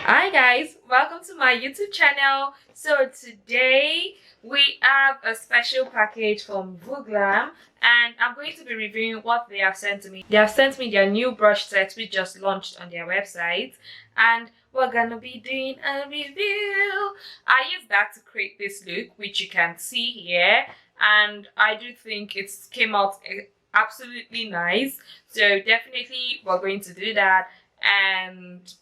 Hi guys, welcome to my YouTube channel. So today we have a special package from Vooglam and I'm going to be reviewing what they have sent to me. They have sent me their new brush set which just launched on their website, and we're gonna be doing a review. I used that to create this look which you can see here, and I do think it came out absolutely nice. So definitely we're going to do that. And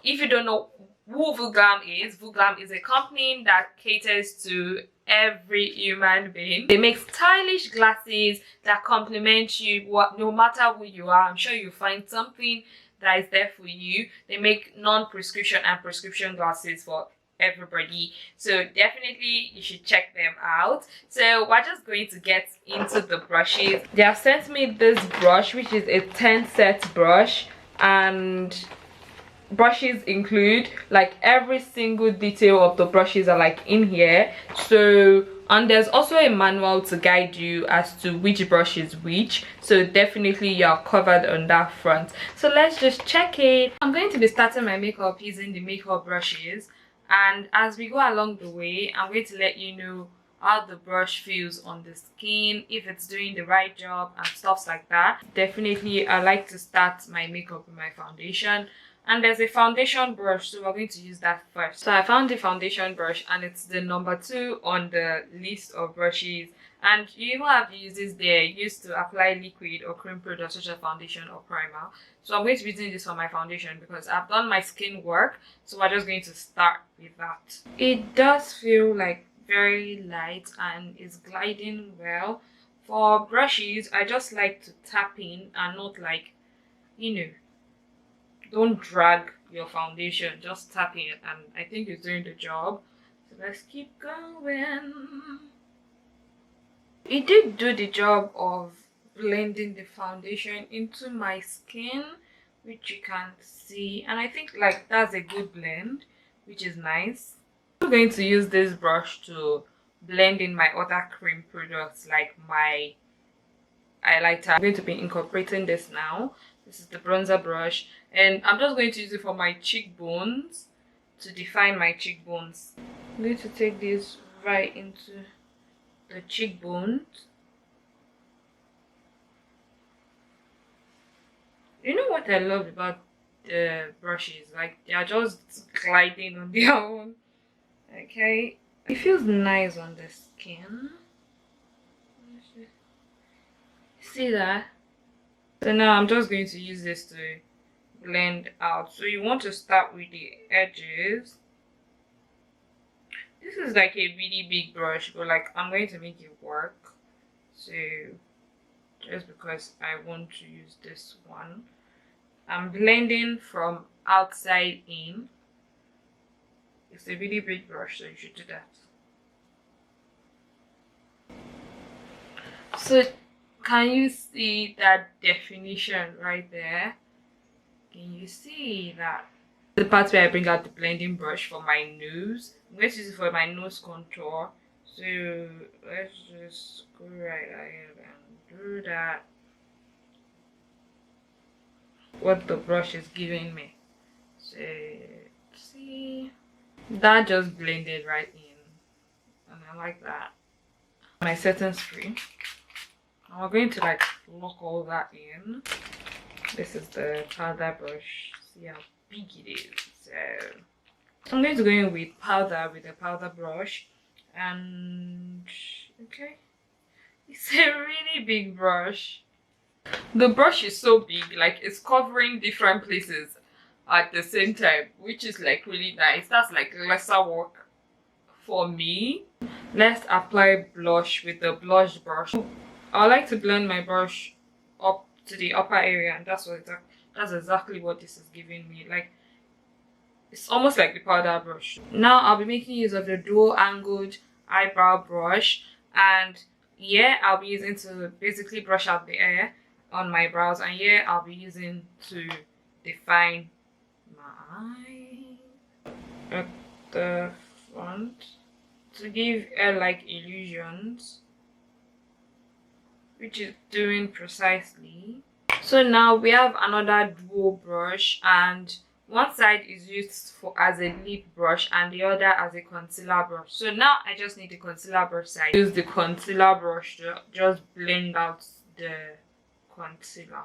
if you don't know who Vooglam is a company that caters to every human being. They make stylish glasses that complement you no matter who you are. I'm sure you'll find something that is there for you. They make non-prescription and prescription glasses for everybody, so definitely you should check them out. So we're just going to get into the brushes. They have sent me this brush which is a 10 set brush, and brushes include like every single detail of the brushes are like in here. So, and there's also a manual to guide you as to which brush is which, so definitely you're covered on that front. So let's just check it. I'm going to be starting my makeup using the makeup brushes, and as we go along the way I'm going to let you know how the brush feels on the skin, if it's doing the right job and stuff like that. Definitely I like to start my makeup with my foundation, and there's a foundation brush, so we're going to use that first. So I found the foundation brush and it's the number 2 on the list of brushes, and you even have uses there used to apply liquid or cream product such as foundation or primer. So I'm going to be using this for my foundation because I've done my skin work, so we're just going to start with that. It does feel like very light and is gliding well. For brushes I just like to tap in and not like, don't drag your foundation, just tap in, and I think it's doing the job. So let's keep going. It did do the job of blending the foundation into my skin, which you can see, and I think like that's a good blend, which is nice. I'm going to use this brush to blend in my other cream products like my highlighter. I'm going to be incorporating this now. This is the bronzer brush, and I'm just going to use it for my cheekbones to define my cheekbones. I'm going to take this right into the cheekbones. You know what I love about the brushes? Like, they are just gliding on their own. Okay, it feels nice on the skin. See that? So now I'm just going to use this to blend out. So you want to start with the edges. This is like a really big brush, but like I'm going to make it work. So just because I want to use this one, I'm blending from outside in. It's a really big brush, so you should do that. So can you see that definition right there? Can you see that? The part where I bring out the blending brush for my nose. I'm going to use it for my nose contour. So let's just go right ahead and do that. What the brush is giving me. So see, that just blended right in, and I like that. My setting spray. I'm going to like lock all that in. This is the powder brush. See how big it is. So I'm going to go in with powder with a powder brush, and okay, it's a really big brush. The brush is so big, like it's covering different places at the same time, which is like really nice. That's like lesser work for me. Let's apply blush with the blush brush. I like to blend my brush up to the upper area, and that's exactly what this is giving me. Like, it's almost like the powder brush. Now I'll be making use of the dual angled eyebrow brush, and yeah, I'll be using to basically brush out the air on my brows, and yeah, I'll be using to define my eye at the front to give air-like illusions, which is doing precisely. So now we have another dual brush, and One side is used for as a lip brush and the other as a concealer brush. So now I just need the concealer brush side. Use the concealer brush to just blend out the concealer.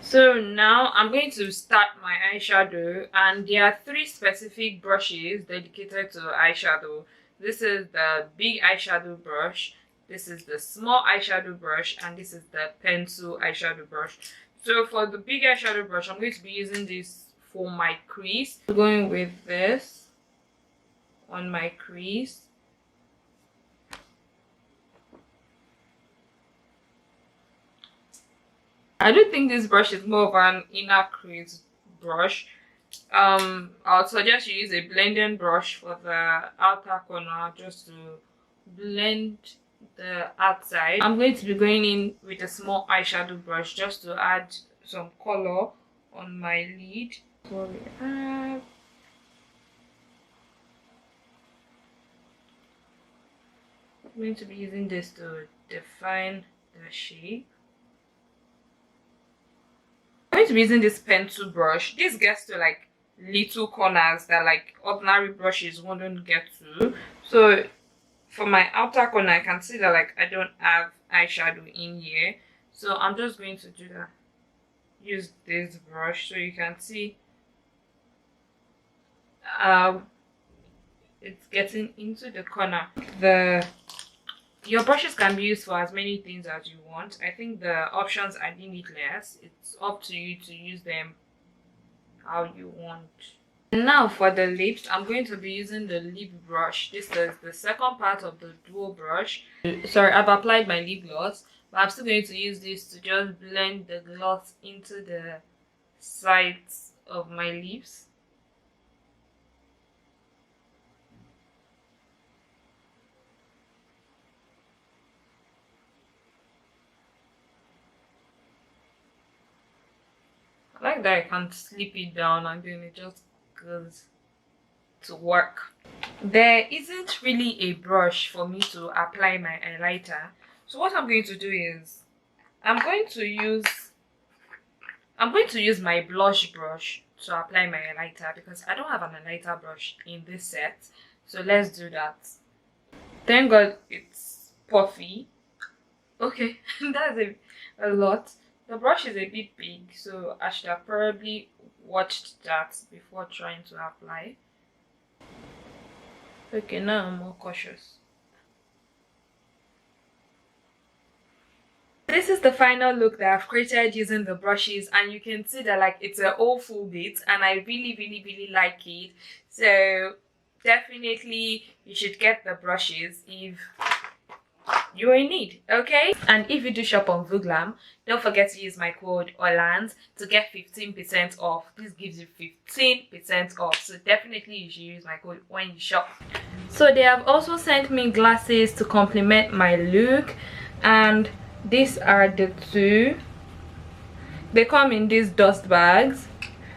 So now I'm going to start my eyeshadow, and there are 3 specific brushes dedicated to eyeshadow. This is the Big Eyeshadow Brush, this is the Small Eyeshadow Brush, and this is the Pencil Eyeshadow Brush. So for the Big Eyeshadow Brush, I'm going to be using this for my crease. Going with this on my crease. I do think this brush is more of an inner crease brush. I'll suggest you use a blending brush for the outer corner just to blend the outside. I'm going to be going in with a small eyeshadow brush just to add some color on my lid. What we have. I'm going to be using this to define the shape. I'm going to be using this pencil brush. This gets to like little corners that like ordinary brushes wouldn't get to. So for my outer corner, I can see that like I don't have eyeshadow in here. So I'm just going to do that. Use this brush so you can see it's getting into the corner. Your brushes can be used for as many things as you want. I think the options are limitless. It's up to you to use them how you want. And now for the lips, I'm going to be using the lip brush. This is the second part of the dual brush. Sorry, I've applied my lip gloss, but I'm still going to use this to just blend the gloss into the sides of my lips. I like that I can slip it down and then it just goes to work. There isn't really a brush for me to apply my highlighter. So what I'm going to do is I'm going to use my blush brush to apply my highlighter because I don't have an highlighter brush in this set. So let's do that. Thank God it's puffy. Okay, that's a lot. The brush is a bit big, so I should have probably watched that before trying to apply. Okay, now I'm more cautious. This is the final look that I've created using the brushes, and you can see that like it's a whole full bit and I really like it. So definitely you should get the brushes if you're in need, okay? And if you do shop on Vooglam, don't forget to use my code ORLAND to get 15% off. This gives you 15% off, so definitely you should use my code when you shop. So they have also sent me glasses to complement my look, and these are the 2. They come in these dust bags.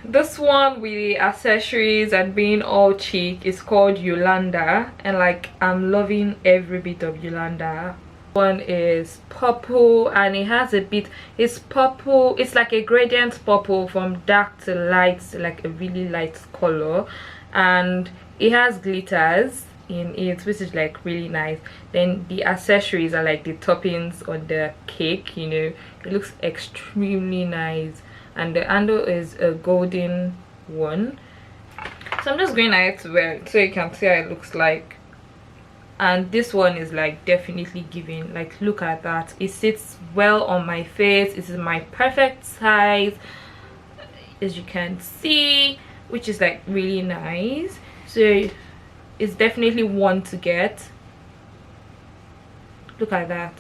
This one with the accessories and being all chic is called Yolanda, and like I'm loving every bit of Yolanda. One is purple and it has a bit, it's purple, it's like a gradient purple from dark to light, like a really light color, and it has glitters in it, which is like really nice. Then the accessories are like the toppings on the cake, you know, it looks extremely nice. And the handle is a golden one, so I'm just going ahead to wear it so you can see how it looks like. And this one is like definitely giving, like look at that, it sits well on my face. It is my perfect size, as you can see, which is like really nice. So it's definitely one to get. Look at that,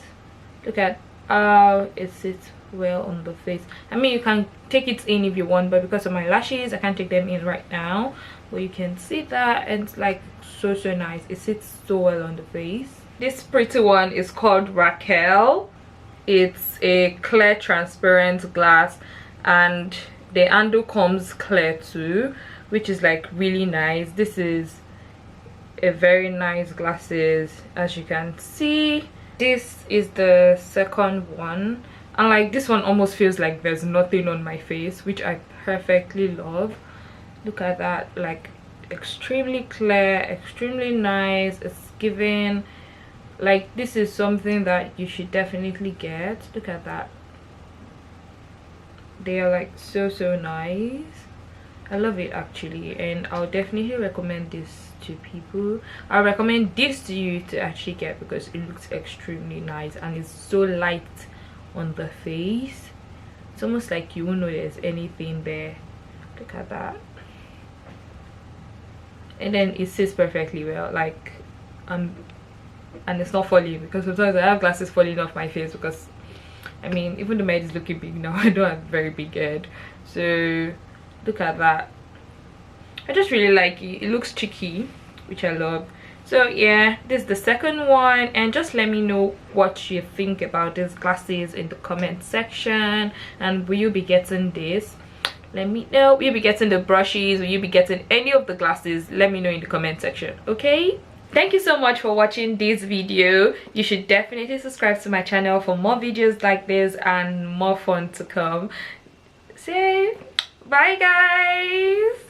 look at how it sits well on the face. I mean, you can take it in if you want, but because of my lashes I can't take them in right now, but you can see that, and it's like so nice. It sits so well on the face. This pretty one is called Raquel. It's a clear transparent glass, and the handle comes clear too, which is like really nice. This is a very nice glasses, as you can see. This is the second one. and like this one almost feels like there's nothing on my face, which I perfectly love. Look at that, like extremely clear, extremely nice. It's giving like this is something that you should definitely get. Look at that, they are like so nice. I love it actually, and I'll definitely recommend this to people. I recommend this to you to actually get because it looks extremely nice and it's so light on the face. It's almost like you won't know there's anything there. Look at that. And then it sits perfectly well, like and it's not falling, because sometimes I have glasses falling off my face because I mean, even though my head is looking big now, I don't have a very big head. So look at that. I just really like it. It looks cheeky, which I love. So yeah, this is the second one, and just let me know what you think about these glasses in the comment section. And will you be getting this? Let me know. Will you be getting the brushes? Will you be getting any of the glasses? Let me know in the comment section, okay? Thank you so much for watching this video. You should definitely subscribe to my channel for more videos like this and more fun to come. So bye guys.